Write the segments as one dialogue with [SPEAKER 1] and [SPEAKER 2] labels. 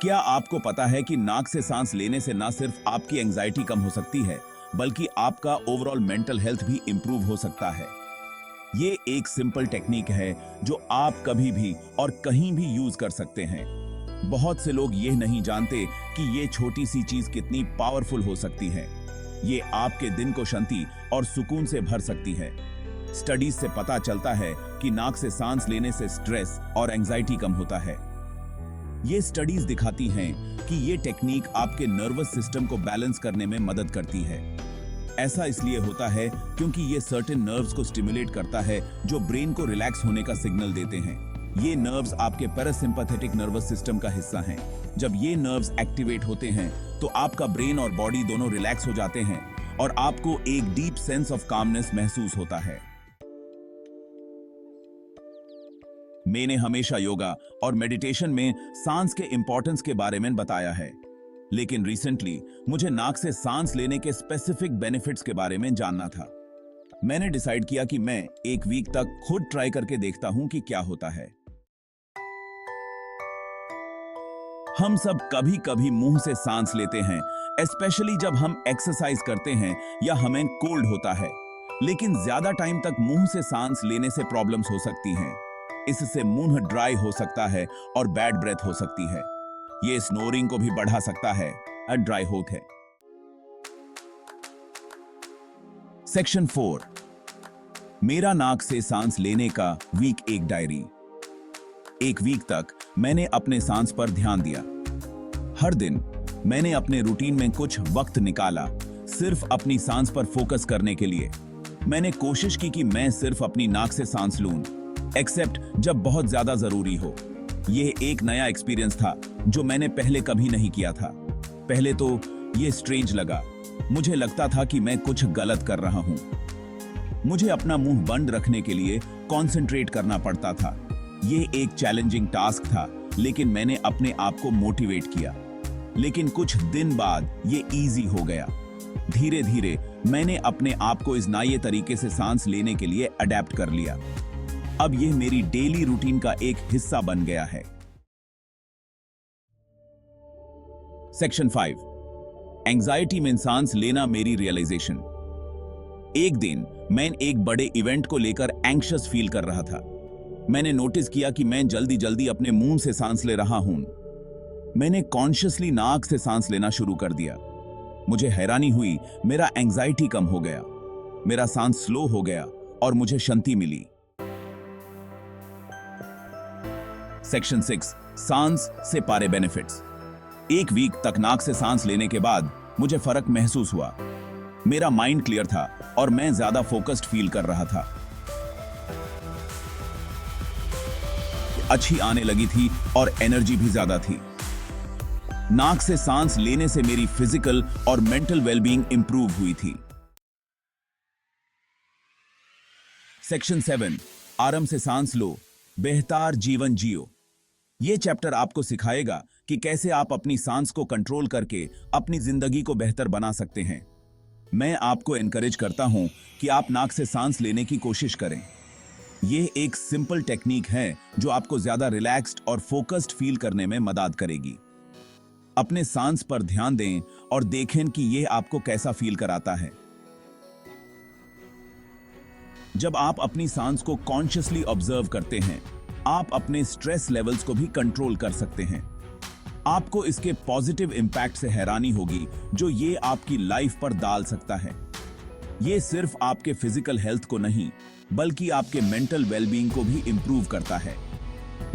[SPEAKER 1] क्या आपको पता है कि नाक से सांस लेने से ना सिर्फ आपकी एंजाइटी कम हो सकती है, बल्कि आपका ओवरऑल मेंटल हेल्थ भी इंप्रूव हो सकता है। ये एक सिंपल टेक्निक है जो आप कभी भी और कहीं भी यूज कर सकते हैं। बहुत से लोग ये नहीं जानते कि ये छोटी सी चीज कितनी पावरफुल हो सकती है। ये आपके दिन को शांति और सुकून से भर सकती है। स्टडीज से पता चलता है कि नाक से सांस लेने से स्ट्रेस और एंजाइटी कम होता है। ये स्टडीज दिखाती हैं कि ये टेक्निक आपके नर्वस सिस्टम को बैलेंस करने में मदद करती है। ऐसा इसलिए होता है क्योंकि ये सर्टेन नर्व्स को स्टिमुलेट करता है जो ब्रेन को रिलैक्स होने का सिग्नल देते हैं। ये नर्व्स आपके पैरासिम्पैथेटिक नर्वस सिस्टम का हिस्सा हैं। जब ये नर्व्स एक्टिवेट होते हैं तो आपका ब्रेन और बॉडी दोनों रिलैक्स हो जाते हैं और आपको एक डीप सेंस ऑफ कामनेस महसूस होता है। मैंने हमेशा योगा और मेडिटेशन में सांस के इंपॉर्टेंस के बारे में बताया है, लेकिन रिसेंटली मुझे नाक से सांस लेने के स्पेसिफिक बेनिफिट्स के बारे में जानना था। मैंने डिसाइड किया कि मैं एक वीक तक खुद ट्राई करके देखता हूं कि क्या होता है। हम सब कभी कभी मुंह से सांस लेते हैं, स्पेशली जब हम एक्सरसाइज करते हैं या हमें कोल्ड होता है, लेकिन ज्यादा टाइम तक मुंह से सांस लेने से प्रॉब्लम्स हो सकती हैं। इससे मुंह ड्राई हो सकता है और बैड ब्रेथ हो सकती है। ये स्नोरिंग को भी बढ़ा सकता है। ड्राई होत है। सेक्शन 4, मेरा नाक से सांस लेने का वीक 1 डायरी। एक वीक तक मैंने अपने सांस पर ध्यान दिया। हर दिन मैंने अपने रूटीन में कुछ वक्त निकाला सिर्फ अपनी सांस पर फोकस करने के लिए। मैंने कोशिश की कि मैं सिर्फ अपनी नाक से सांस लूं, एक्सेप्ट जब बहुत ज्यादा जरूरी हो। यह एक नया एक्सपीरियंस था जो मैंने पहले कभी नहीं किया था। पहले तो यह स्ट्रेंज लगा। मुझे लगता था कि मैं कुछ गलत कर रहा हूं। मुझे अपना मुंह बंद रखने के लिए कंसंट्रेट करना पड़ता था। यह एक चैलेंजिंग टास्क था, लेकिन मैंने अपने आप को मोटिवेट किया। लेकिन कुछ दिन बाद यह इजी हो गया। धीरे धीरे मैंने अपने आप को इस नए तरीके से सांस लेने के लिए अडेप्ट कर लिया। अब यह मेरी डेली रूटीन का एक हिस्सा बन गया है। सेक्शन 5, एंजाइटी में सांस लेना मेरी रियलाइजेशन। एक दिन मैं एक बड़े इवेंट को लेकर एंग्शियस फील कर रहा था। मैंने नोटिस किया कि मैं जल्दी जल्दी अपने मुंह से सांस ले रहा हूं। मैंने कॉन्शियसली नाक से सांस लेना शुरू कर दिया। मुझे हैरानी हुई, मेरा एंजाइटी कम हो गया, मेरा सांस स्लो हो गया और मुझे शांति मिली। सेक्शन 6, सांस से पारे बेनिफिट्स। एक वीक तक नाक से सांस लेने के बाद मुझे फर्क महसूस हुआ। मेरा माइंड क्लियर था और मैं ज्यादा फोकस्ड फील कर रहा था। अच्छी आने लगी थी और एनर्जी भी ज्यादा थी। नाक से सांस लेने से मेरी फिजिकल और मेंटल वेलबींग इंप्रूव हुई थी। सेक्शन 7, आराम से सांस लो, बेहतर जीवन जियो। ये चैप्टर आपको सिखाएगा कि कैसे आप अपनी सांस को कंट्रोल करके अपनी जिंदगी को बेहतर बना सकते हैं। मैं आपको एनकरेज करता हूं कि आप नाक से सांस लेने की कोशिश करें। यह एक सिंपल टेक्निक है जो आपको ज्यादा रिलैक्स्ड और फोकस्ड फील करने में मदद करेगी। अपने सांस पर ध्यान दें और देखें कि यह आपको कैसा फील कराता है। जब आप अपनी सांस को कॉन्शियसली ऑब्जर्व करते हैं, आप अपने स्ट्रेस लेवल्स को भी कंट्रोल कर सकते हैं। आपको इसके पॉजिटिव इंपैक्ट से हैरानी होगी जो ये आपकी लाइफ पर डाल सकता है। ये सिर्फ आपके फिजिकल हेल्थ को नहीं, बल्कि आपके मेंटल वेलबींग को भी इंप्रूव करता है।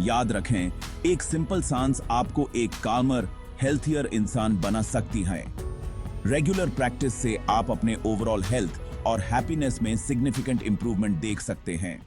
[SPEAKER 1] याद रखें, एक सिंपल सांस आपको एक कामर, हेल्थियर इंसान बना सकती है। रेगुलर प्रैक्टिस से आप अपने ओवरऑल हेल्थ और हैप्पीनेस में सिग्निफिकेंट इंप्रूवमेंट देख सकते हैं।